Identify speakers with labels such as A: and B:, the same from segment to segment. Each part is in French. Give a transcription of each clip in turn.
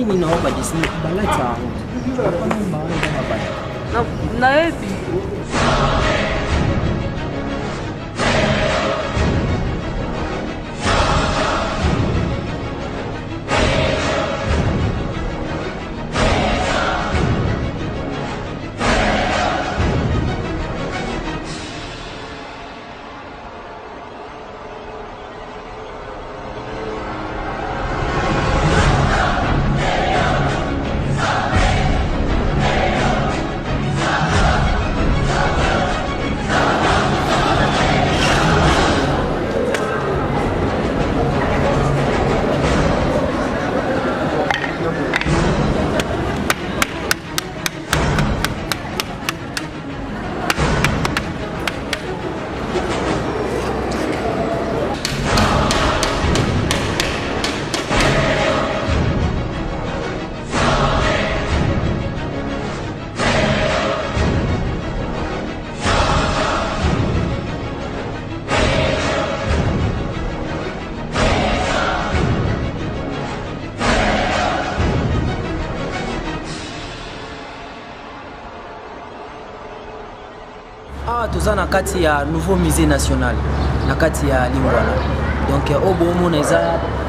A: nini na ba dessiner balati yango
B: na ebi
A: toza na kati ya nouveau musée national na kati ya Lingwala. Donc au bon moment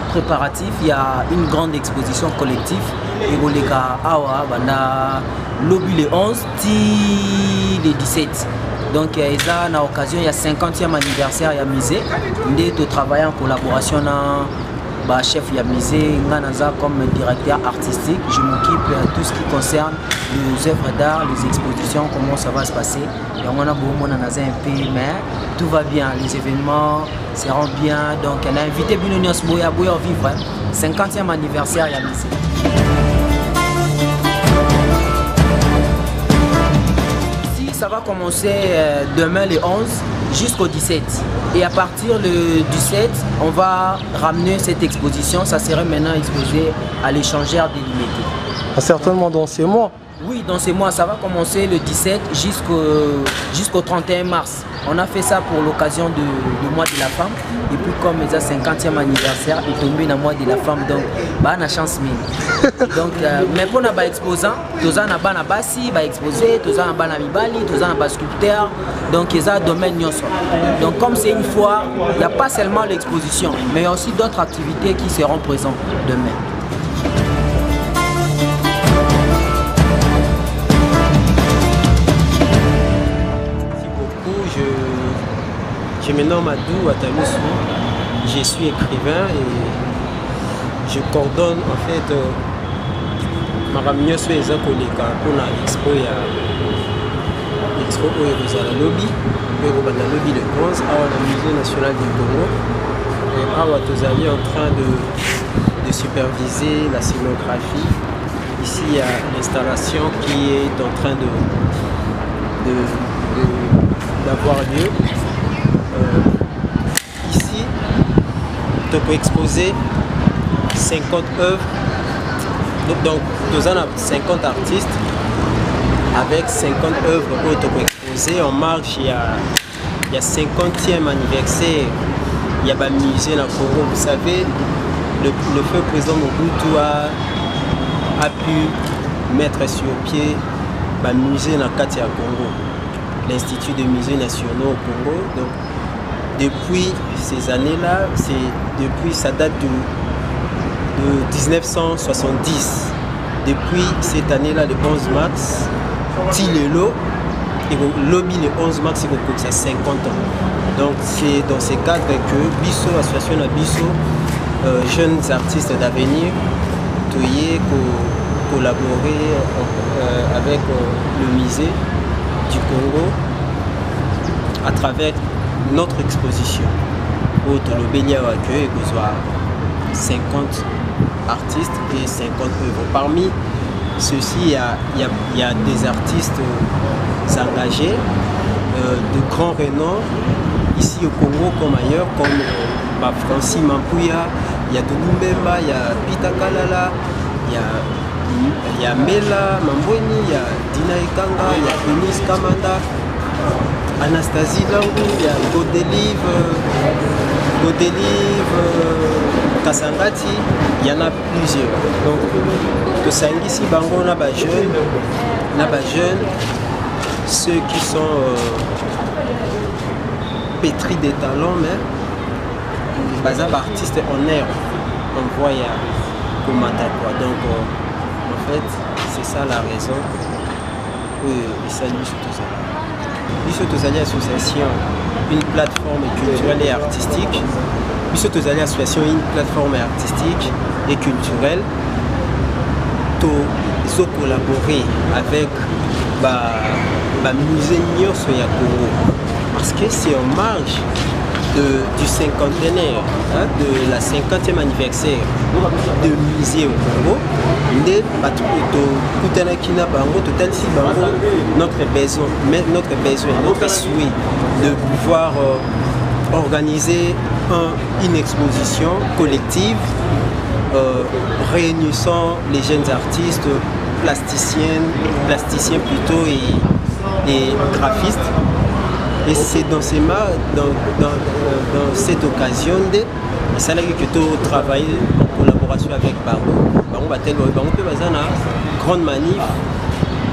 A: préparatif, il y a une grande exposition collective et boleka awa banda lobby le 11 ti le 17. Donc il na occasion il y a 50e anniversaire ya musée ndé to travailler en collaboration na bah, chef ya musée Nganaza comme directeur artistique. Je m'occupe de tout ce qui concerne les œuvres d'art, les expositions, comment ça va se passer. Et on a beaucoup de un peu, mais tout va bien, les événements seront bien. Donc elle a invité Binonios Boya vivre 50e anniversaire ya musée. Ici ça va commencer demain le 11 jusqu'au 17. Et à partir du 17, on va ramener cette exposition. Ça serait maintenant exposé à l'échangeur délimité.
C: Certainement dans ces mois.
A: Oui, dans ces mois, ça va commencer le 17 jusqu'au 31 mars. On a fait ça pour l'occasion du mois de la femme. Et puis comme il y a 50e anniversaire, il est tombé dans le mois de la femme. Donc, bah, on a chance mine. Donc, mais pour les exposants, tous en a bassi, exposé, tous en a mibali, tous en a sculpteur. Donc, il y a un domaine. Donc, comme c'est une foire, il n'y a pas seulement l'exposition, mais il y a aussi d'autres activités qui seront présentes demain.
D: Je me nomme Adou Ataloussou, je suis écrivain et je coordonne en fait ma réunion sur les collègues pour l'expo au lobby le 11 à la Musée national du Congo. Et à Watozali en train de superviser la scénographie. Ici il y a l'installation qui est en train d'avoir lieu. Ici, tu peux exposer 50 œuvres. Donc, nous avons 50 artistes avec 50 œuvres que tu peux exposer. En marche, il y a 50e anniversaire. Il y a un musée dans le Congo. Vous savez, le feu président Mobutu a pu mettre sur pied un musée dans le Congo, l'Institut des musées nationaux au Congo. Donc, depuis ces années-là, depuis ça date de 1970. Depuis cette année-là, le 11 mars, Tilelo, et le lobby le 11 mars, c'est 50 ans. Donc c'est dans ces cadres que Bisso, association à Bisso, jeunes artistes d'avenir, collaborer avec le musée du Congo à travers notre exposition où Tolobélia accueille et 50 artistes et 50 œuvres. Parmi ceux-ci, il y a des artistes engagés de grand renom ici au Congo comme ailleurs, comme Francis Mampouya, il y a Touloumbemba, il y a Pita Kalala, il y a Mela Mambweni, il y a Dina Ekanga, il y a Eunice Kamanda. Anastasie Langu, il y a Godelive, Kasangati, il y en a plusieurs. Donc, de Sangisi Bango, on a des jeunes, ceux qui sont pétris des talents, mais les artistes en air, on voit comme quoi. Donc, en fait, c'est ça la raison. Et salut sur tout ça. Biso Tozali Association, une plateforme culturelle et artistique. Biso Tozali Association, une plateforme artistique et culturelle. Ils ont collaboré avec le musée Nyonso ya Congo. Parce que c'est en marge du cinquantenaire, de la 50e anniversaire du musée au Congo. Notre besoin, notre souhait de pouvoir organiser une exposition collective réunissant les jeunes artistes, plasticiens plutôt et graphistes. Et c'est dans cette occasion de travailler en collaboration avec Bango. Bango peut faire une grande manif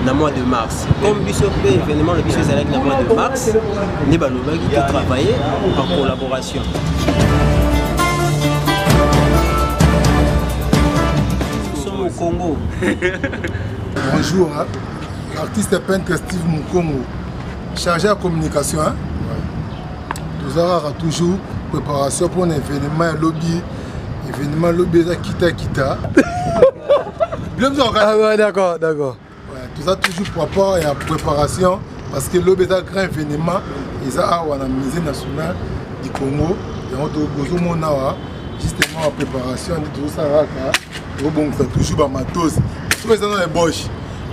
D: dans le mois de mars. Comme l'événement le Bissau dans le mois de mars, nous allons travailler en collaboration. Nous sommes au Congo.
B: Bonjour, l'artiste peintre Steve Mukongo. Chargé à communication, hein? Nous avons toujours préparation pour un événement lobby Kita.
C: Ah ouais, d'accord.
B: Ouais, tout ça toujours pour rapport et en préparation parce que lobby est un grand événement et ça a un musée national du Congo et on doit justement en préparation de tout ça toujours dans matos. Tout ça dans les boches.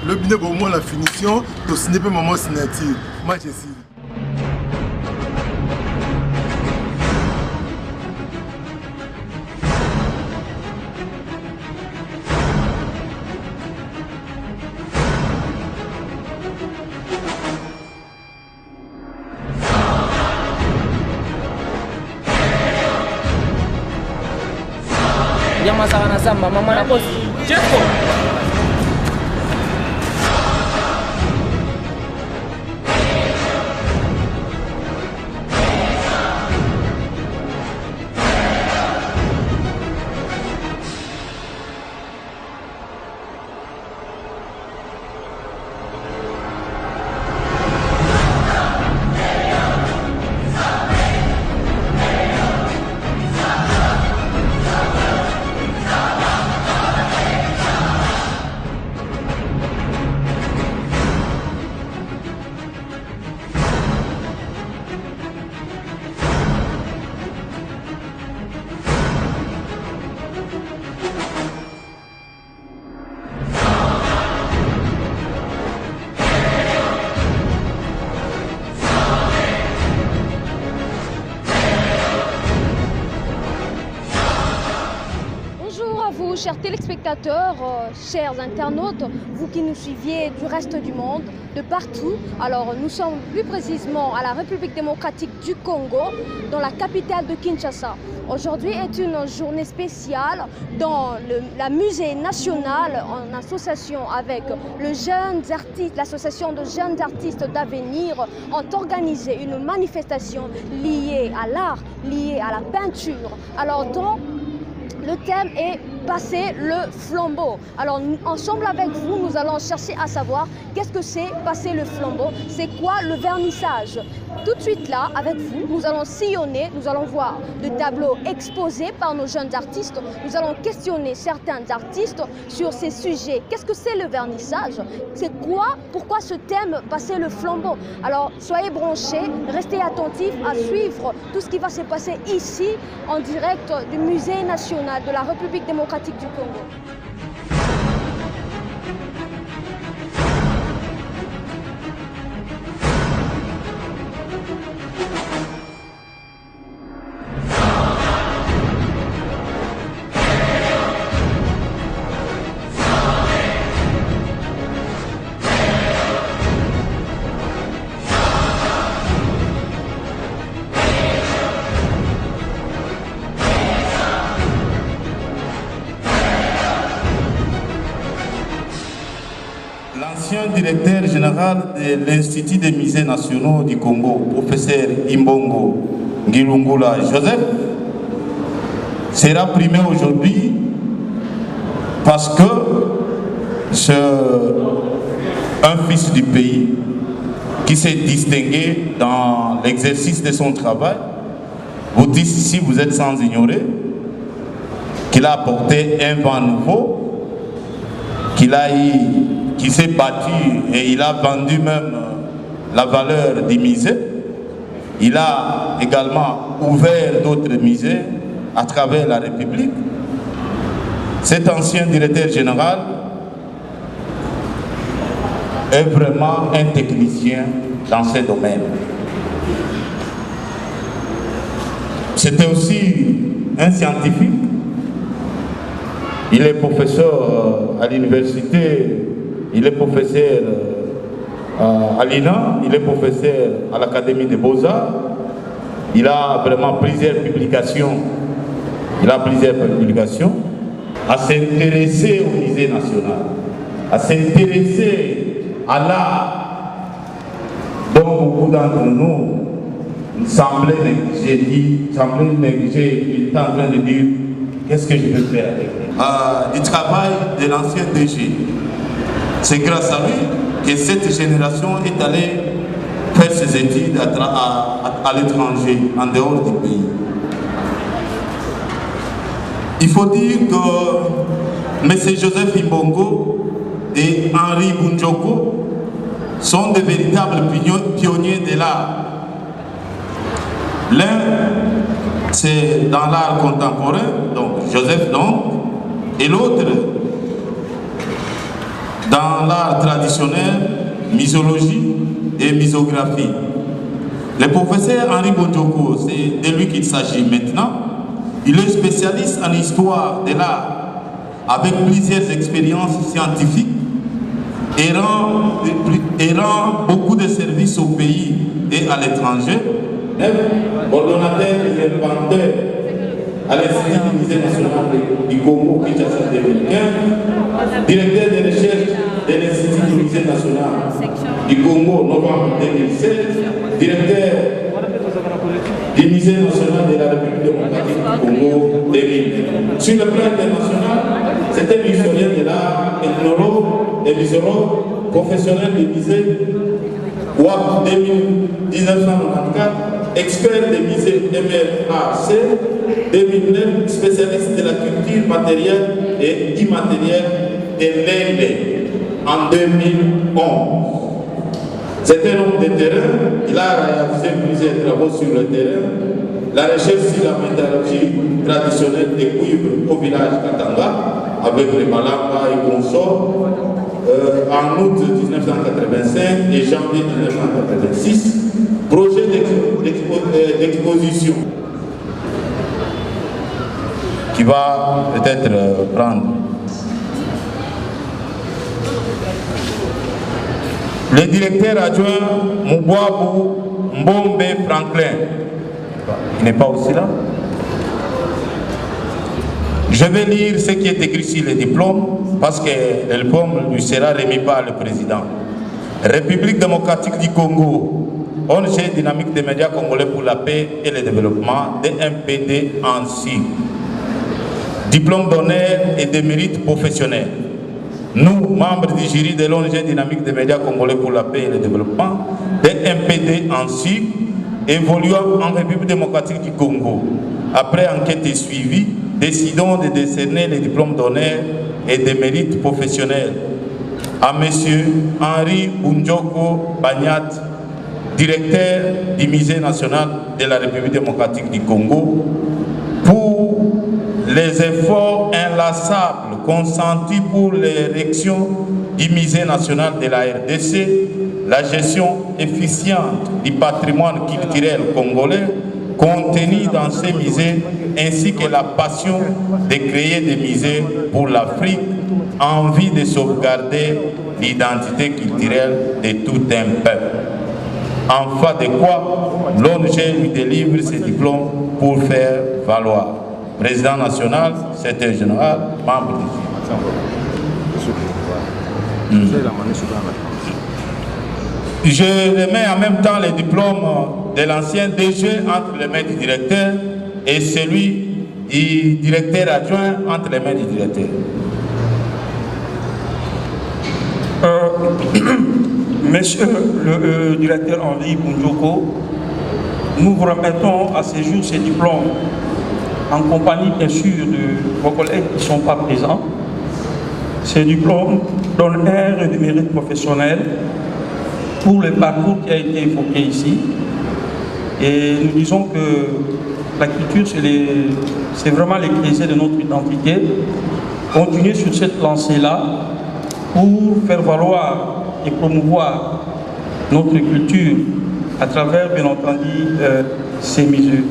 B: Le binet au moins la finition, le ciné peut moment signature. Match ici.
A: Yang masalah nasamba mama na boss. Jeko.
E: Chers téléspectateurs, chers internautes, vous qui nous suiviez du reste du monde, de partout. Alors nous sommes plus précisément à la République démocratique du Congo, dans la capitale de Kinshasa. Aujourd'hui est une journée spéciale dans la musée nationale en association avec l'association de jeunes artistes d'avenir ont organisé une manifestation liée à l'art, liée à la peinture. Alors le thème est passer le flambeau. Alors ensemble avec vous, nous allons chercher à savoir qu'est-ce que c'est passer le flambeau, c'est quoi le vernissage. Tout de suite là, avec vous, nous allons sillonner, nous allons voir des tableaux exposés par nos jeunes artistes, nous allons questionner certains artistes sur ces sujets. Qu'est-ce que c'est le vernissage? C'est quoi? Pourquoi ce thème passer le flambeau? Alors soyez branchés, restez attentifs à suivre tout ce qui va se passer ici en direct du musée national de la République démocratique du Congo.
F: directeur général de l'Institut des musées nationaux du Congo, professeur Imbongo Ngilungula Joseph, sera primé aujourd'hui parce que c'est un fils du pays qui s'est distingué dans l'exercice de son travail. Vous dites ici, vous êtes sans ignorer qu'il a apporté un vent nouveau, qui s'est battu et il a vendu même la valeur du musée. Il a également ouvert d'autres musées à travers la République. Cet ancien directeur général est vraiment un technicien dans ce domaine. C'était aussi un scientifique. Il est professeur à l'université, il est professeur à l'INA, il est professeur à l'Académie des Beaux-Arts. Il a vraiment plusieurs publications. À s'intéresser au musée national, à s'intéresser à l'art dont beaucoup d'entre nous semblaient négliger. Il est en train de dire qu'est-ce que je veux faire avec du travail de l'ancien DG. C'est grâce à lui que cette génération est allée faire ses études à l'étranger, en dehors du pays. Il faut dire que M. Joseph Imbongo et Henri Bunjoko sont de véritables pionniers de l'art. L'un, c'est dans l'art contemporain, donc Joseph donc, et l'autre, dans l'art traditionnel, misologie et misographie. Le professeur Henri Bunjoko, c'est de lui qu'il s'agit maintenant. Il est spécialiste en histoire de l'art, avec plusieurs expériences scientifiques et rend beaucoup de services au pays et à l'étranger. Ordonnateur et inventeur à l'Institut du musée national du Congo, Kinshasa 2015, directeur de recherche de l'Institut du musée national du Congo, novembre 2016, directeur du musée national de la République démocratique du Congo 2000. Sur le plan international, c'était un historien de l'art, ethnologue et muséologue, professionnel du musée WAP 1994, expert des musées MRAC 2009, spécialiste de la culture matérielle et immatérielle de l'Inde en 2011. C'est un homme de terrain, il a réalisé plusieurs travaux sur le terrain, la recherche sur la métallurgie traditionnelle des cuivres au village Katanga, avec les Malamba et consorts, en août 1985 et janvier 1986, projet d'exposition qui va peut-être prendre. Le directeur adjoint Mouboabou Mbombe Franklin, il n'est pas aussi là. Je vais lire ce qui est écrit sur le diplôme parce que le diplôme lui sera remis par le président. République démocratique du Congo, ONG dynamique des médias congolais pour la paix et le développement, DMPD en sigle. Diplôme d'honneur et de mérite professionnel. Nous, membres du jury de l'ONG dynamique des médias congolais pour la paix et le développement, DMPD en sigle, évoluant en République démocratique du Congo. Après enquête et suivi, décidons de décerner les diplômes d'honneur et de mérite professionnel à M. Henri Bunjoko Bagnat, directeur du Musée national de la République démocratique du Congo, pour les efforts inlassables consentis pour l'érection du Musée national de la RDC, la gestion efficiente du patrimoine culturel congolais contenu dans ces musées, ainsi que la passion de créer des musées pour l'Afrique, en vue de sauvegarder l'identité culturelle de tout un peuple. En fait de quoi, l'ONG lui délivre ses diplômes pour faire valoir. Président national, secrétaire général, membre du Je remets en même temps les diplômes de l'ancien DG entre les mains du directeur et celui du directeur adjoint entre les mains du directeur.
G: Monsieur le directeur Henri Bunjoko, nous vous remettons à ce jour ces diplômes en compagnie bien sûr de vos collègues qui ne sont pas présents. Ces diplômes donnent air de mérite professionnel pour le parcours qui a été évoqué ici. Et nous disons que la culture, c'est vraiment l'écrasé de notre identité. Continuer sur cette lancée-là pour faire valoir et promouvoir notre culture à travers, bien entendu, ces mesures.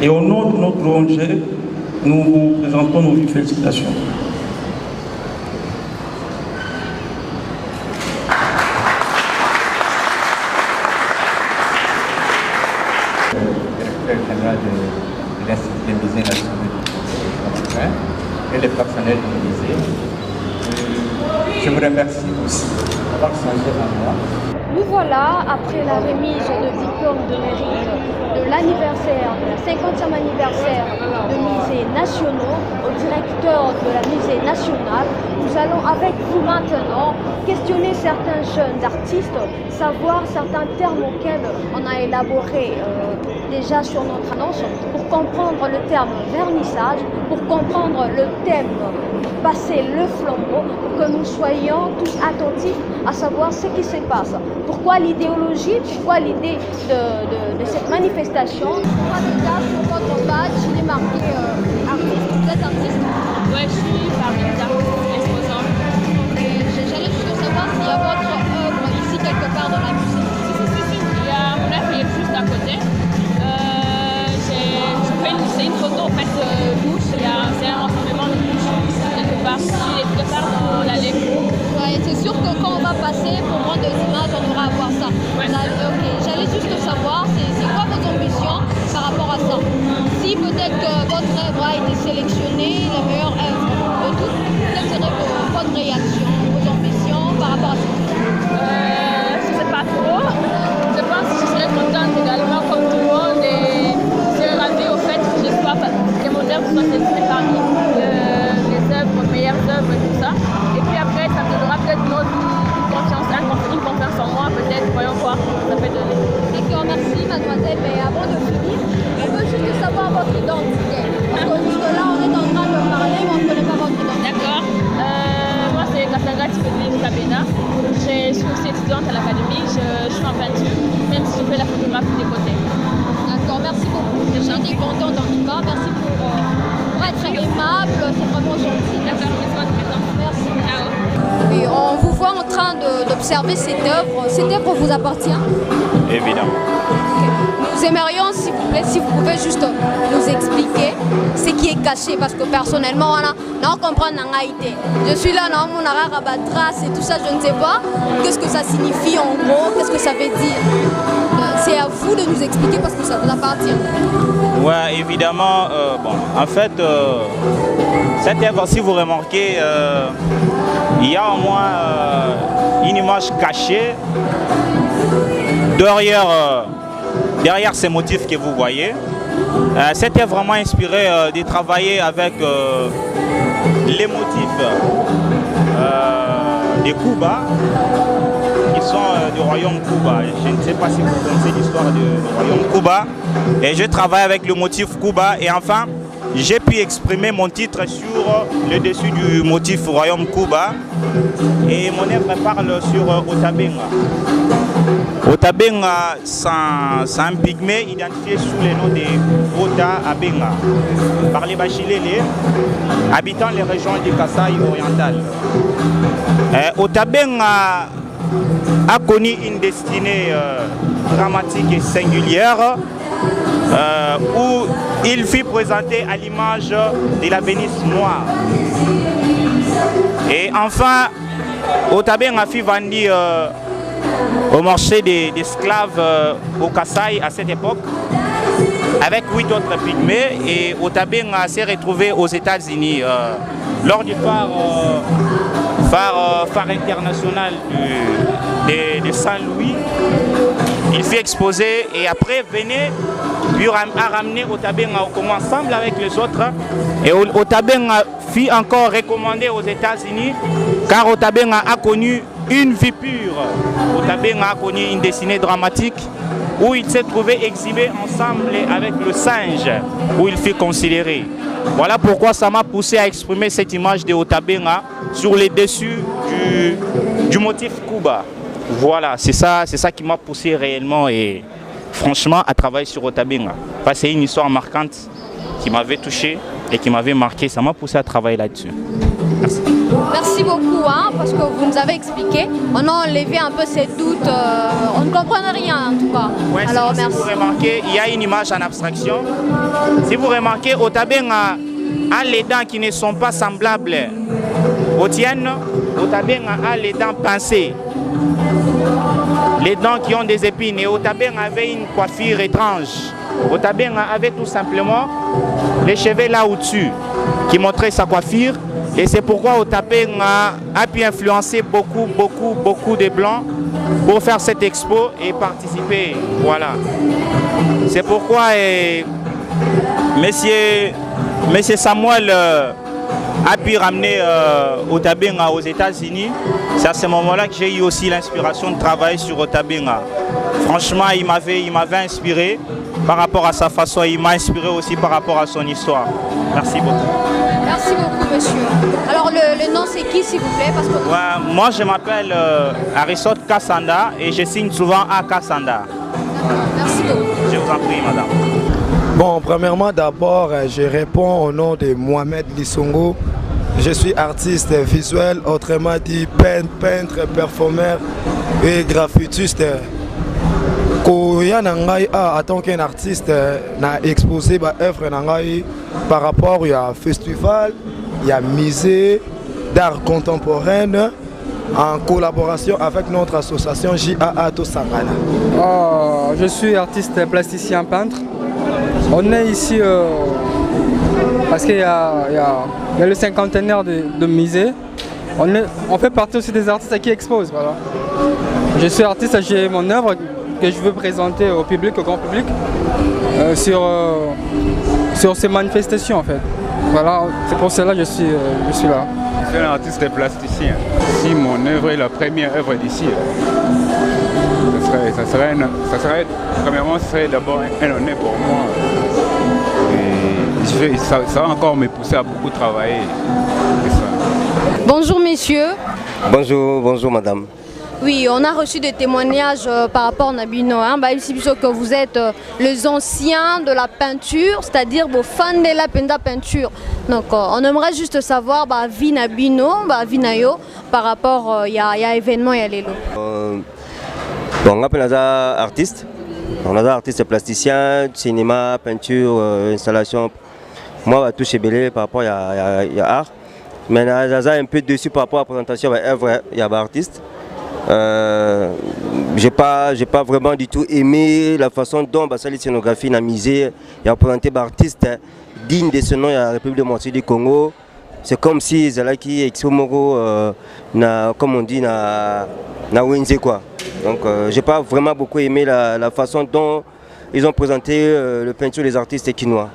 G: Et au nom de notre ONG, nous vous présentons nos félicitations.
H: de musées nationaux et les personnels du musée. Je vous remercie aussi d'avoir changé en moi.
E: Nous voilà, après la remise de diplôme de mérite de l'anniversaire, de la 50e anniversaire de musées nationaux, au directeur de la musée nationale. Nous allons avec vous maintenant questionner certains jeunes artistes, savoir certains termes auxquels on a élaboré déjà sur notre annonce, pour comprendre le terme vernissage, pour comprendre le thème passer le flambeau, pour que nous soyons tous attentifs à savoir ce qui se passe. Pourquoi l'idéologie, pourquoi l'idée de cette manifestation. Déjà sur votre badge, il est marqué artiste. Vous êtes artiste?
I: Oui, je suis parmi les artistes exposants.
E: J'allais juste savoir s'il y a votre œuvre ici quelque part dans la musée.
I: Si. Il y a mon œuvre qui est juste à côté. C'est une photo en fait bouche. C'est un rassemblement de bouche quelque part dans l'allée.
E: Ouais, c'est sûr que quand on va passer pour prendre des images, on aura à voir ça.
I: Ouais.
E: Okay. J'allais juste savoir, c'est quoi vos ambitions par rapport à ça? Si peut-être que votre œuvre a été sélectionnée, la meilleure œuvre de toutes, quelle serait votre réaction, vos ambitions par rapport à ça?
I: Je ne sais pas trop. Je pense que je serais contente également comme tout le monde et je serais ravie au fait que mon œuvre soit sélectionnée parmi les œuvres, meilleures œuvres et tout ça. Et puis après, ça me donnera peut-être une confiance en moi, peut-être, voyons voir, ça peut donner.
E: D'accord, merci mademoiselle, mais avant de finir, on veut juste savoir votre identité. Parce que jusque-là, on est en train de parler, mais on ne connaît pas votre identité.
I: D'accord. Moi, c'est Kassanga Tifedine Kabena. Je suis aussi étudiante à l'académie, je suis en peinture, même si je fais la photographie des côtés.
E: D'accord, merci beaucoup. Je suis contente en tout cas, merci pour être aimable, c'est vraiment gentil.
I: D'accord,
E: merci.
I: Ciao.
E: Oui, on vous voit en train d'observer cette œuvre. Cette œuvre vous appartient?
J: Évidemment.
E: Okay. Nous aimerions, s'il vous plaît, si vous pouvez juste nous expliquer ce qui est caché, parce que personnellement, on comprend l'angaïté. Je suis là, on a trace et tout ça, je ne sais pas. Qu'est-ce que ça signifie en gros? Qu'est-ce que ça veut dire? C'est à vous de nous expliquer parce que ça vous appartient.
J: Ouais, évidemment. En fait, cette œuvre, si vous remarquez, il y a au moins une image cachée derrière ces motifs que vous voyez. C'était vraiment inspiré de travailler avec les motifs de Cuba, qui sont du royaume Cuba. Je ne sais pas si vous connaissez l'histoire du royaume Cuba. Et je travaille avec le motif Cuba et enfin, j'ai pu exprimer mon titre sur le dessus du motif royaume Cuba. Et mon œuvre parle sur Otabenga. Otabenga, c'est un pygmée identifié sous le nom de Ota Abenga par les Bachilélé, habitant les régions du Kasaï oriental. Otabenga a connu une destinée dramatique et singulière où il fut présenté à l'image de la Vénice noire. Et enfin, Otabenga fut vendu au marché d'esclaves au Kasaï à cette époque, avec 8 autres pygmées, et Otabenga s'est retrouvé aux États-Unis lors du phare international de Saint-Louis. Il fut exposé et après venait puis à ramener Otabenga au Congo ensemble avec les autres. Et Otabenga fut encore recommandé aux États-Unis car Otabenga a connu une vie pure. Otabenga a connu une destinée dramatique où il s'est trouvé exhibé ensemble avec le singe, où il fut considéré. Voilà pourquoi ça m'a poussé à exprimer cette image de Otabenga sur les dessus du motif Kuba. Voilà, c'est ça qui m'a poussé réellement et franchement à travailler sur Otabenga. C'est une histoire marquante qui m'avait touché et qui m'avait marqué. Ça m'a poussé à travailler là-dessus. Merci.
E: Merci beaucoup, parce que vous nous avez expliqué. On a enlevé un peu ces doutes. On ne comprenait rien en tout cas.
J: Ouais, alors merci. Si vous remarquez, il y a une image en abstraction. Si vous remarquez, Otabenga a les dents qui ne sont pas semblables aux tiennes. Otabenga a les dents pincées. Les dents qui ont des épines. Et Otabenga avait une coiffure étrange. Otabenga avait tout simplement les cheveux là au-dessus qui montraient sa coiffure. Et c'est pourquoi Otabenga a pu influencer beaucoup de Blancs pour faire cette expo et participer. Voilà. C'est pourquoi Monsieur Samuel a pu ramener Otabenga aux États-Unis. C'est à ce moment-là que j'ai eu aussi l'inspiration de travailler sur Otabenga. Franchement, il m'avait inspiré par rapport à sa façon. Il m'a inspiré aussi par rapport à son histoire. Merci beaucoup.
E: Merci beaucoup, monsieur. Alors, le nom, c'est qui, s'il vous plaît? Parce que...
J: Ouais, moi, je m'appelle Arisot Kassanda et je signe souvent à Kassanda.
E: Merci beaucoup.
J: Je vous en prie, madame.
C: Bon, premièrement, d'abord, je réponds au nom de Mohamed Lissongo. Je suis artiste visuel, autrement dit peintre, performeur et graffitiste. En tant qu'un artiste, j'ai exposé ma œuvre par rapport à festival, il y a musée d'art contemporain en collaboration avec notre association JAA Tosangana.
K: Je suis artiste plasticien peintre. On est ici parce qu'il y a le cinquantenaire de musée. On fait partie aussi des artistes qui exposent. Voilà. Je suis artiste, j'ai mon œuvre que je veux présenter au public, au grand public, sur ces manifestations en fait. Voilà, c'est pour cela que je suis là.
L: Je suis un artiste plasticien. Si mon œuvre est la première œuvre d'ici, premièrement, ce serait d'abord un honneur pour moi. Et ça va encore me pousser à beaucoup travailler.
E: Bonjour messieurs.
M: Bonjour madame.
E: Oui, on a reçu des témoignages par rapport à Nabino. Ici, que vous êtes les anciens de la peinture, c'est-à-dire vos fans de la peinture. Donc, on aimerait juste savoir, vie Nabino, vie Nayo, par rapport il y a événement et à l'élo.
M: On appelle les artistes. On a des artistes plasticiens, cinéma, peinture, installation. Moi, tout chez Belé par rapport à art. Mais on a un peu dessus par rapport à la présentation, il y a des artistes. J'ai pas vraiment du tout aimé la façon dont la scénographie n'a misé. Il y a présenté des artistes dignes de ce nom, il y a la République démocratique du Congo. C'est comme si Zalaki Exomoro, comme on dit, na Wenze quoi. Donc j'ai pas vraiment beaucoup aimé la façon dont ils ont présenté le peinture des artistes quinois.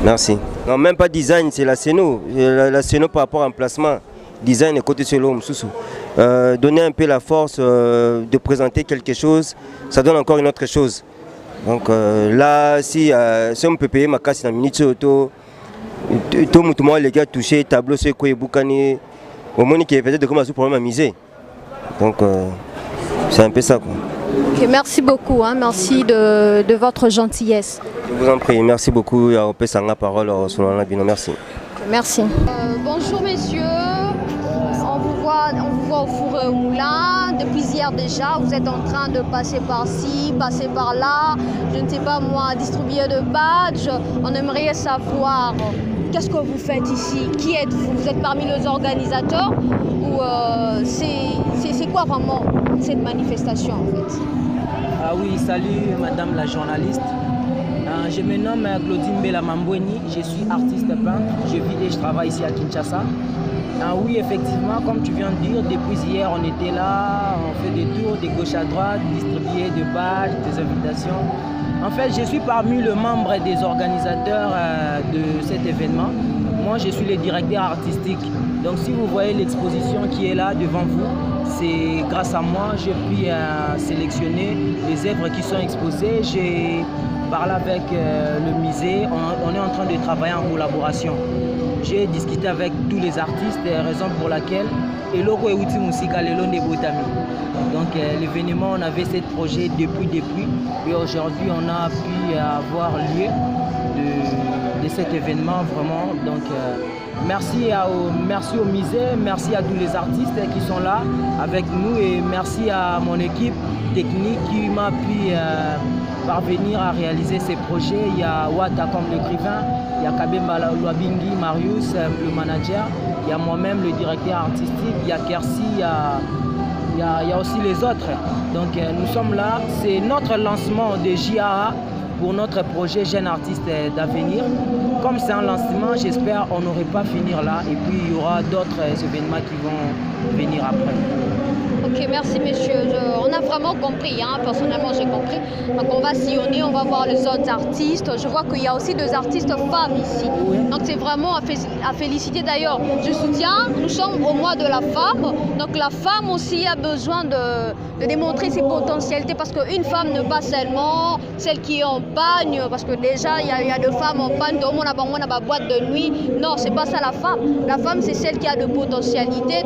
M: Merci. Non, même pas design, c'est la scéno. La scéno par rapport à l'emplacement. Design est côté sur l'homme, donner un peu la force de présenter quelque chose, ça donne encore une autre chose. Donc là, si on peut payer ma casse dans une minute, tout le monde les gars touché, tableau, c'est quoi, boucané, au moins qui est peut-être comme un problème à miser. Donc c'est un peu ça quoi.
E: Okay, merci beaucoup, merci de votre gentillesse.
M: Je vous en prie, merci beaucoup. Il y a la parole sur la Bino, merci.
E: Merci. Bonjour messieurs. On vous voit au four et au moulin depuis hier déjà. Vous êtes en train de passer par-ci, passer par-là. Je ne sais pas moi, distribuer de badges. On aimerait savoir qu'est-ce que vous faites ici. Qui êtes-vous? Vous êtes parmi les organisateurs ou c'est quoi vraiment cette manifestation en fait?
A: Ah oui, salut madame la journaliste. Je me nomme Claudine Bella Mambweni, je suis artiste peintre. Je vis et je travaille ici à Kinshasa. Ah oui, effectivement, comme tu viens de dire, depuis hier, on était là, on fait des tours de gauche à droite, distribuer des badges, des invitations. En fait, je suis parmi les membres des organisateurs de cet événement. Moi, je suis le directeur artistique. Donc, si vous voyez l'exposition qui est là devant vous, c'est grâce à moi, j'ai pu sélectionner les œuvres qui sont exposées. J'ai parlé avec le musée, on est en train de travailler en collaboration. J'ai discuté avec tous les artistes, raison pour laquelle Eloko et Outi Musika Lelo de Botami. Donc l'événement, on avait ce projet depuis. Et aujourd'hui, on a pu avoir lieu de cet événement vraiment. Donc merci au musée, merci à tous les artistes qui sont là avec nous et merci à mon équipe technique qui m'a pu parvenir à réaliser ces projets. Il y a Wata comme l'écrivain, il y a Kabemba Luabingi, Marius, le manager, il y a moi-même le directeur artistique, il y a Kersi, il y a aussi les autres. Donc nous sommes là, c'est notre lancement de JAA pour notre projet Jeunes Artistes d'Avenir. Comme c'est un lancement, j'espère qu'on n'aurait pas finir là et puis il y aura d'autres événements qui vont venir après.
E: Ok, merci messieurs. On a vraiment compris, hein. Personnellement j'ai compris. Donc on va sillonner, on va voir les autres artistes. Je vois qu'il y a aussi des artistes femmes ici. Oui. Donc c'est vraiment à féliciter d'ailleurs. Je soutiens, nous sommes au mois de la femme. Donc la femme aussi a besoin de démontrer ses potentialités parce qu'une femme n'est pas seulement celle qui est en panne, parce que déjà il y a des femmes en panne, tout le monde a ma boîte de nuit. Non, c'est pas ça la femme. La femme c'est celle qui a de potentialités.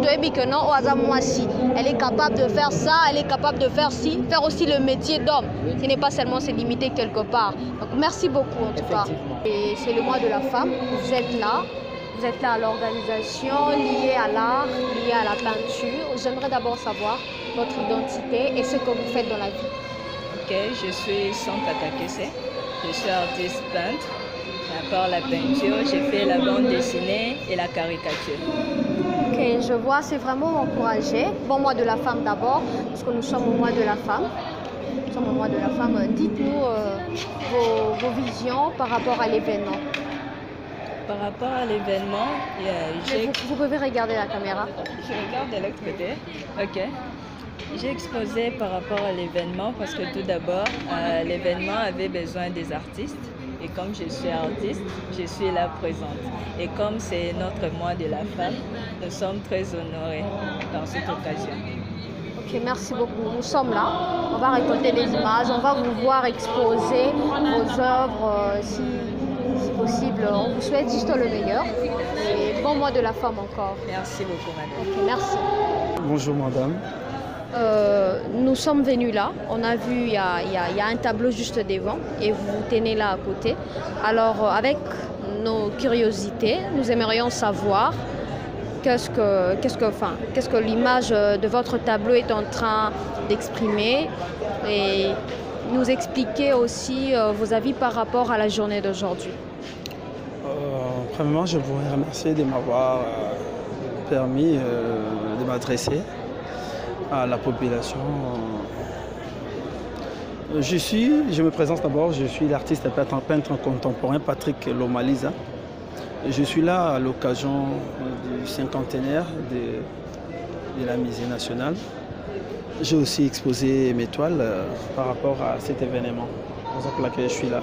E: Elle est capable de faire ça, elle est capable de faire ci, faire aussi le métier d'homme. Ce n'est pas seulement se limiter quelque part. Donc merci beaucoup en tout cas. Et c'est le mois de la femme, vous êtes là à l'organisation, liée à l'art, liée à la peinture. J'aimerais d'abord savoir votre identité et ce que vous faites dans la vie.
N: Ok, je suis Santa Kakese, je suis artiste peintre. À part la peinture, j'ai fait la bande dessinée et la caricature.
E: Ok, je vois, c'est vraiment encouragé. Bon mois de la femme d'abord, parce que nous sommes au mois de la femme. Nous sommes au mois de la femme. Dites-nous vos visions par rapport à l'événement.
N: Par rapport à l'événement,
E: vous pouvez regarder la caméra.
N: Je regarde de l'autre côté. Ok. J'ai exposé par rapport à l'événement parce que tout d'abord, l'événement avait besoin des artistes. Et comme je suis artiste, je suis là présente. Et comme c'est notre mois de la femme, nous sommes très honorés dans cette occasion.
E: Ok, merci beaucoup. Nous sommes là. On va récolter les images. On va vous voir exposer vos œuvres si possible. On vous souhaite juste le meilleur. Et bon mois de la femme encore.
N: Merci beaucoup, madame.
E: Ok, merci.
O: Bonjour, madame.
E: Nous sommes venus là, on a vu, il y a un tableau juste devant et vous vous tenez là à côté. Alors avec nos curiosités, nous aimerions savoir qu'est-ce que l'image de votre tableau est en train d'exprimer et nous expliquer aussi vos avis par rapport à la journée d'aujourd'hui.
O: Premièrement, je voudrais remercier de m'avoir permis de m'adresser à la population. Je me présente d'abord, je suis l'artiste peintre contemporain Patrick Lomaliza. Je suis là à l'occasion du cinquantenaire de la Musée nationale. J'ai aussi exposé mes toiles par rapport à cet événement. C'est pour ça pour laquelle je suis là.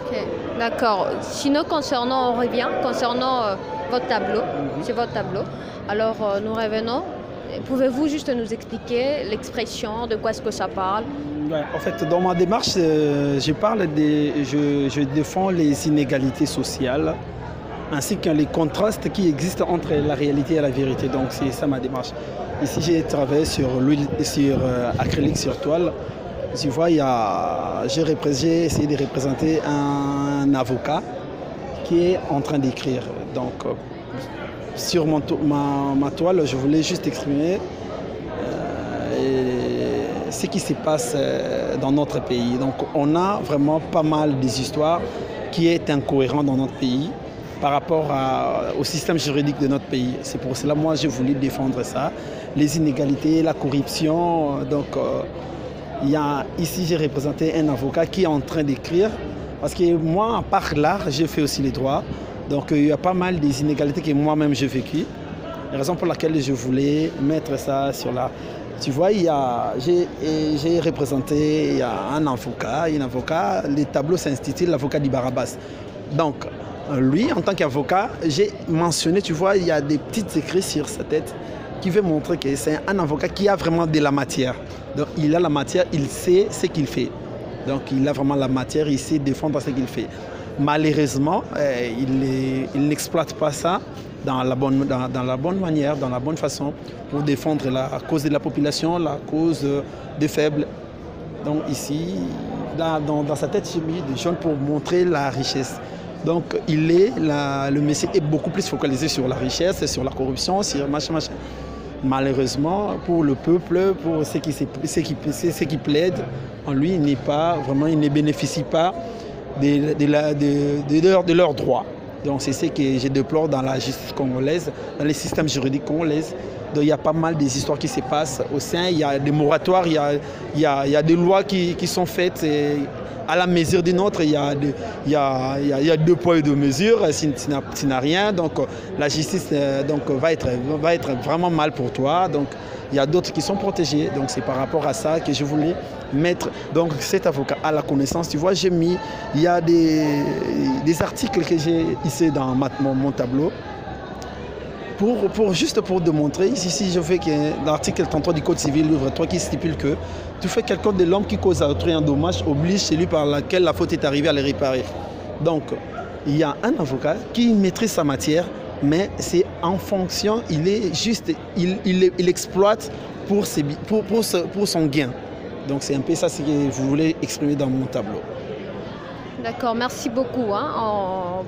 E: Ok, d'accord. Sinon, on revient concernant votre tableau, c'est votre tableau. Alors, nous revenons. Pouvez-vous juste nous expliquer l'expression, de quoi est-ce que ça parle?
O: Ouais, en fait, dans ma démarche, je défends les inégalités sociales ainsi que les contrastes qui existent entre la réalité et la vérité. Donc c'est ça ma démarche. Ici, j'ai travaillé sur l'huile, sur acrylique, sur toile. Tu vois, j'ai essayé de représenter un avocat qui est en train d'écrire. Donc, sur ma toile, je voulais juste exprimer ce qui se passe dans notre pays. Donc on a vraiment pas mal des histoires qui est incohérent dans notre pays par rapport au système juridique de notre pays. C'est pour cela que moi j'ai voulu défendre ça. Les inégalités, la corruption. Donc ici j'ai représenté un avocat qui est en train d'écrire. Parce que moi, à part l'art, j'ai fait aussi les droits. Donc il y a pas mal des inégalités que moi-même j'ai vécues. La raison pour laquelle je voulais mettre ça sur la... Tu vois, j'ai représenté, il y a un avocat, le tableau s'intitule l'avocat d'Ibarabas. Donc, lui, en tant qu'avocat, j'ai mentionné, tu vois, il y a des petits écrits sur sa tête qui veut montrer que c'est un avocat qui a vraiment de la matière. Donc, il a la matière, il sait ce qu'il fait. Donc, il a vraiment la matière, il sait défendre ce qu'il fait. Malheureusement, il n'exploite pas ça dans la bonne manière, dans la bonne façon, pour défendre la cause de la population, la cause des faibles. Donc ici, dans sa tête, j'ai mis des jeunes pour montrer la richesse. Donc le monsieur est beaucoup plus focalisé sur la richesse, sur la corruption, sur machin. Malheureusement, pour le peuple, pour ceux qui plaident, en lui, il ne bénéficie pas de leurs droits. Donc c'est ce que je déplore dans la justice congolaise, dans les systèmes juridiques congolais. Donc il y a pas mal des histoires qui se passent au sein, il y a des moratoires, il y a des lois qui sont faites à la mesure d'une autre. Il y a deux poids et deux mesures, s'il n'a rien. Donc la justice va être vraiment mal pour toi. Donc il y a d'autres qui sont protégés. Donc c'est par rapport à ça que je voulais mettre donc cet avocat à la connaissance. Tu vois, il y a des articles que j'ai ici dans mon tableau juste pour démontrer. Ici, je fais l'article 33 du Code civil, livre 3, qui stipule que tu fais quelqu'un de l'homme qui cause à autrui un dommage, oblige celui par lequel la faute est arrivée à le réparer. Donc, il y a un avocat qui maîtrise sa matière, mais c'est en fonction, il exploite pour son gain. Donc c'est un peu ça ce que je voulais exprimer dans mon tableau.
E: D'accord, merci beaucoup.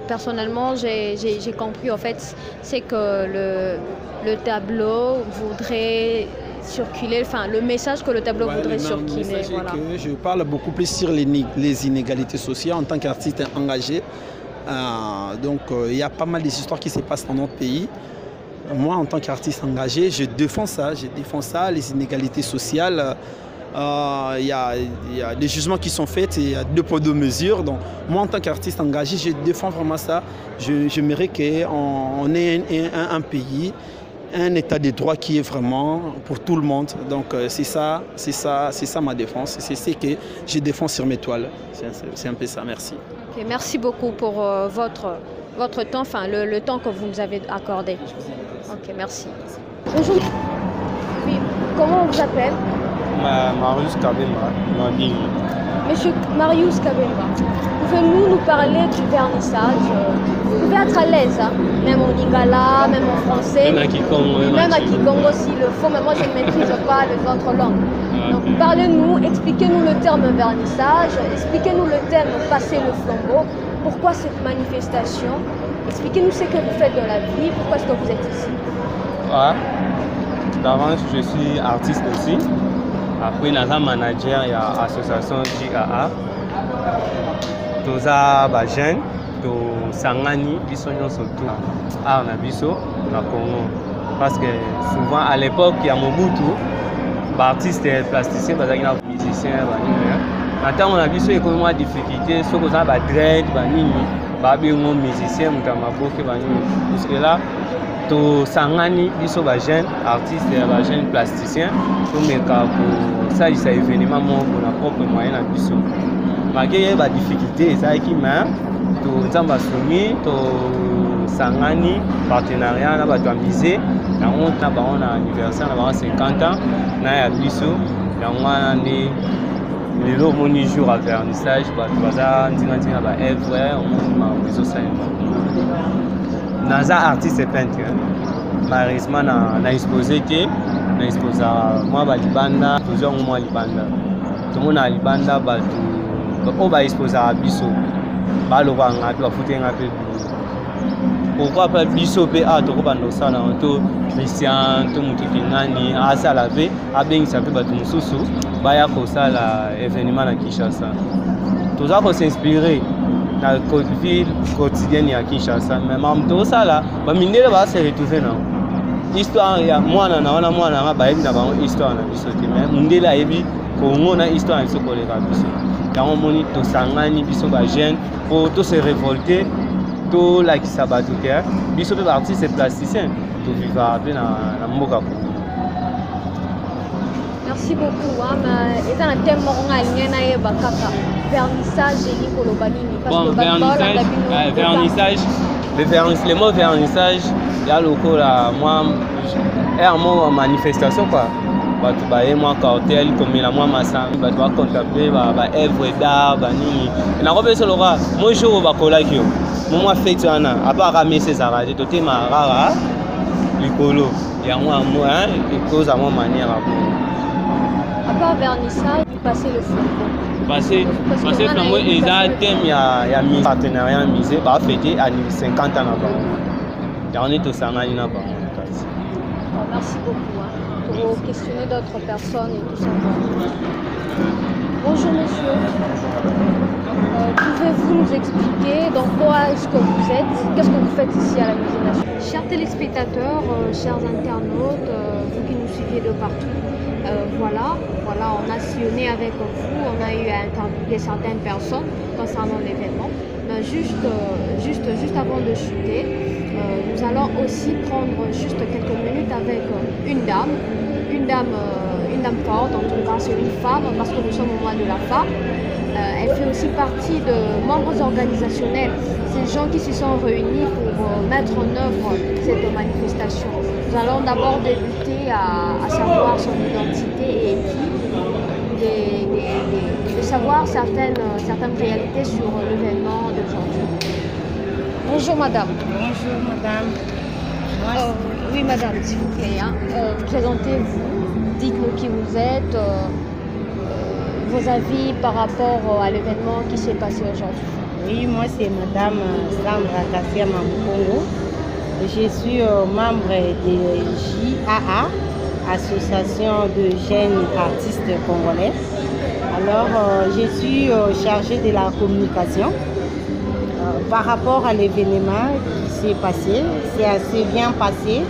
E: Personnellement, j'ai compris, en fait, c'est que le tableau voudrait circuler, enfin le message que le tableau voudrait circuler.
O: Voilà. Que je parle beaucoup plus sur les inégalités sociales en tant qu'artiste engagé. Donc il y a pas mal d'histoires qui se passent dans notre pays. Moi, en tant qu'artiste engagé, je défends ça, les inégalités sociales. Il y a des jugements qui sont faits, il y a deux poids deux mesures. Donc, moi, en tant qu'artiste engagé, je défends vraiment ça. J'aimerais qu'on ait un pays, un état de droit qui est vraiment pour tout le monde. Donc, c'est ça ma défense. C'est ce que je défends sur mes toiles. C'est un peu ça, merci.
E: Okay, merci beaucoup pour votre temps, enfin le temps que vous nous avez accordé. Ok, merci. Bonjour. Oui, comment on vous appelle?
P: Marius Kabemba.
E: Monsieur Marius Kabemba, pouvez-vous nous parler du vernissage? Vous pouvez être à l'aise, hein? Même en lingala, même en français.
P: Même à Kikongo.
E: Même à Kikongo s'il le faut, mais moi je ne maîtrise pas les autres langues. Donc parlez-nous, expliquez-nous le terme vernissage, expliquez-nous le terme passer le flambeau. Pourquoi cette manifestation? Expliquez-nous ce que vous faites dans la vie, pourquoi est-ce que vous êtes ici?
P: D'avance, je suis artiste aussi. Après, je suis manager de l'association JAA. Tous les jeunes, tous les sangani, ils sont surtout à Nabiso, au Congo. Parce que souvent, à l'époque, il y a Mobutu, les artistes et plasticiens, les musiciens. Maintenant, on a vu des difficultés, ceux qui ont des dreads, des musiciens, parce que là, tous sangani biso ba jeunes artistes et ba jeunes plasticiens to meka ko ça il événement mon na propre moyen na biso malgré ba difficulté ça qui mais to nzamba soumi to sangani partenariat na ba to musée na on na ba on anniversaire na ba 50 ans na ya biso na wana ni lelo moni jour à vernissage ba to baza ndinga ba œuvre on ma biso ça Naza artiste et peintre. Malheureusement, na exposé que na exposé moi ba libanda, toujours moi libanda. Tout le monde a libanda ba tout. On va exposer à biso. Ba lo ba ngatu ba futé ngatu. Pourquoi pas biso pe a to ko bando sana to Christian to mutiki ngani a sala pe a bengi sa pe ba tout mususu ba ya ko sala événement na Kinshasa. Tous a ko s'inspirer dans la vie quotidienne à Kinshasa, mais en même temps, ça, mindele va se retrouver dans l'histoire. Il y a moi, na ba ebi na ba histoire na biso te, mais mindele a ebi Congo na histoire na biso kolela biso. Ya on moni to sangani biso ba jeune pour to se révolter tout la qui sabatuke biso pe artiste et plasticien to vivre pe na mboka.
E: Merci beaucoup. Et dans le thème vernissage et Nicolobani.
P: Bon, vernissage, le mot vernissage, il y a le coup là, moi, et un mot manifestation quoi. Moi, cartel, comme il a moi, ma sang, tu vas contempler, œuvre d'art, nini. Et la robe sur le rat, moi, je vais coller qui moi, fait tu en as, à part ramener ces arrêts, tu t'es ma rara, l'icolo. Il y a moi, et cause à moi manière à
E: à part vernissage, passer le flambeau.
P: Passer le flambeau, il y a un thème, il y a un partenariat misé, bah fêter à 50 ans là-bas. On est tous en train là-bas.
E: Merci beaucoup pour questionner d'autres personnes et tout ça. Bonjour monsieur, pouvez-vous nous expliquer dans quoi est-ce que vous êtes, qu'est-ce que vous faites ici à la Musée nationale? Chers téléspectateurs, chers internautes, vous qui nous suivez de partout, voilà, on a sillonné avec vous, on a eu à interviewer certaines personnes concernant l'événement. Juste avant de chuter, nous allons aussi prendre juste quelques minutes avec une dame forte, en tout cas c'est une femme parce que nous sommes au mois de la femme. Elle fait aussi partie de membres organisationnels, ces gens qui se sont réunis pour mettre en œuvre cette manifestation. Nous allons d'abord débuter à savoir son identité et puis de savoir certaines réalités sur l'événement d'aujourd'hui. Bonjour madame.
Q: Bonjour madame.
E: Oui madame, s'il vous plaît. Présentez-vous, dites-nous qui vous êtes, vos avis par rapport à l'événement qui s'est passé aujourd'hui.
Q: Oui, moi c'est madame Sandra Kassia Mamkongo. Je suis membre de JAA, Association de jeunes artistes congolais. Alors, je suis chargée de la communication. Par rapport à l'événement qui s'est passé, c'est assez bien passé.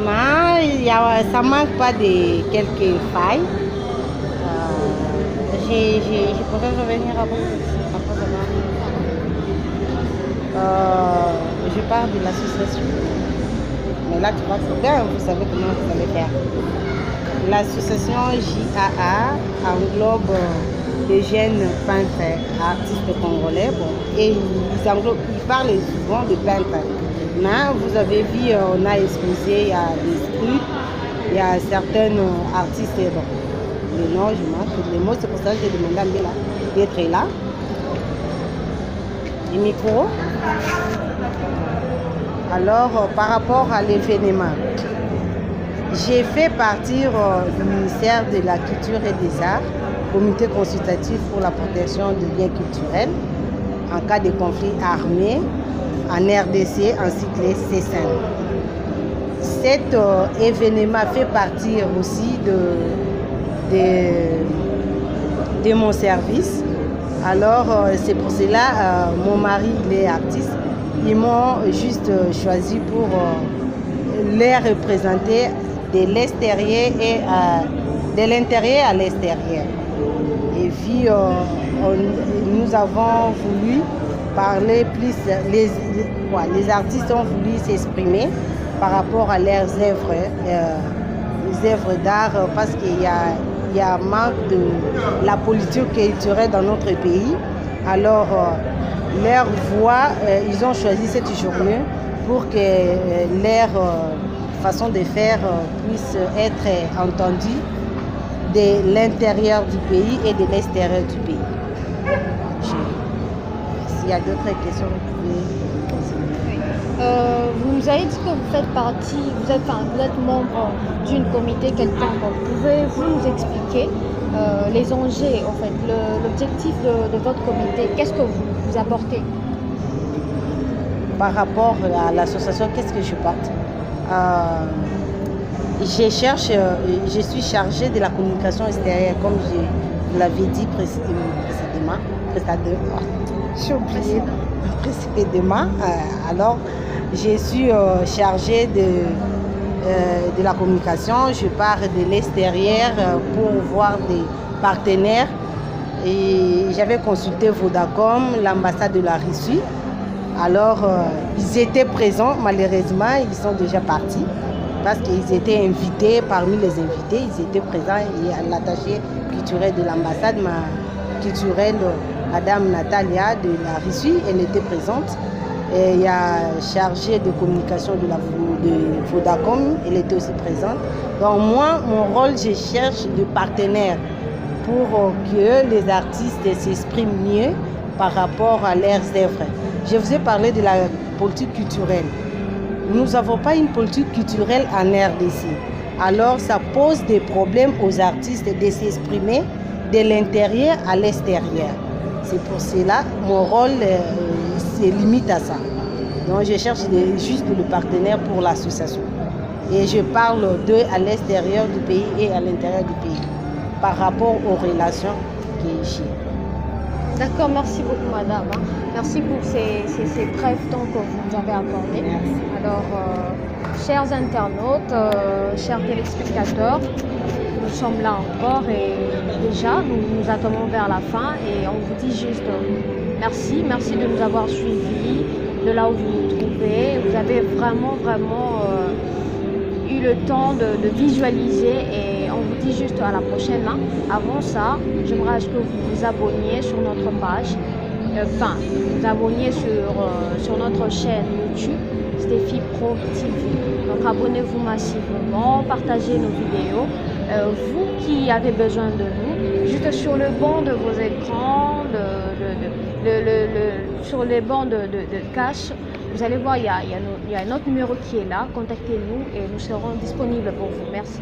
Q: Mais ça ne manque pas de quelques failles. Je pourrais revenir après je parle de l'association. Mais là, tu vois que c'est bien, vous savez comment vous allez faire. L'association JAA englobe des jeunes peintres, artistes congolais. Bon, et ils parlent souvent de peintres. Mais vous avez vu, on a exposé, il y a des scripts, il y a certains artistes. Bon, les noms, je manque les mots, c'est pour ça que j'ai demandé à Mbela d'être là. Les micros. Alors, par rapport à l'événement, j'ai fait partir du ministère de la Culture et des Arts, comité consultatif pour la protection des biens culturels en cas de conflit armé en RDC ainsi que les CESAN. Cet événement fait partir aussi de mon service. Alors, c'est pour cela, mon mari, il est artiste. Ils m'ont juste choisi pour les représenter de l'extérieur et de l'intérieur à l'extérieur. Et puis, nous avons voulu parler plus, les artistes ont voulu s'exprimer par rapport à leurs œuvres, les œuvres d'art, parce qu'il y a manque de la politique culturelle dans notre pays. Alors, leur voix, ils ont choisi cette journée pour que leur façon de faire puisse être entendue de l'intérieur du pays et de l'extérieur du pays. S'il y a d'autres questions, vous pouvez...
E: vous nous avez dit que vous faites partie, vous êtes membre d'une comité quelconque. Pouvez-vous nous expliquer les enjeux, en fait, l'objectif de votre comité? Qu'est-ce que vous apportez?
Q: Par rapport à l'association, qu'est-ce que je porte? Je suis chargée de la communication extérieure, comme je vous l'avais dit précédemment. Alors, je suis chargée de la communication. Je pars de l'extérieur pour voir des partenaires. Et j'avais consulté Vodacom, l'ambassade de la Russie. Alors, ils étaient présents, malheureusement, ils sont déjà partis parce qu'ils étaient invités, parmi les invités, ils étaient présents et l'attaché culturel de l'ambassade culturelle, Madame Natalia de la Russie, elle était présente. Et il y a chargé de communication de Vodacom, elle était aussi présente. Donc moi, mon rôle, je cherche des partenaires pour que les artistes s'expriment mieux par rapport à leurs œuvres. Je vous ai parlé de la politique culturelle. Nous n'avons pas une politique culturelle en RDC. Alors ça pose des problèmes aux artistes de s'exprimer de l'intérieur à l'extérieur. C'est pour cela mon rôle se limite à ça. Donc je cherche juste le partenaire pour l'association. Et je parle d'eux à l'extérieur du pays et à l'intérieur du pays par rapport aux relations qui sont ici.
E: D'accord, merci beaucoup madame. Merci pour ces brefs temps que vous nous avez accordés. Alors, chers internautes, chers téléspectateurs, nous sommes là encore et déjà nous attendons vers la fin et on vous dit juste merci de nous avoir suivis de là où vous nous trouvez. Vous avez vraiment eu le temps de visualiser et on vous dit juste à la prochaine. Avant ça, j'aimerais que vous vous abonniez sur notre page, vous abonniez sur notre chaîne YouTube Steffi Pro TV. Donc abonnez-vous massivement, partagez nos vidéos. Vous qui avez besoin de nous, juste sur le banc de vos écrans, sur les bancs de cache, vous allez voir, il y a un autre numéro qui est là. Contactez-nous et nous serons disponibles pour vous. Merci.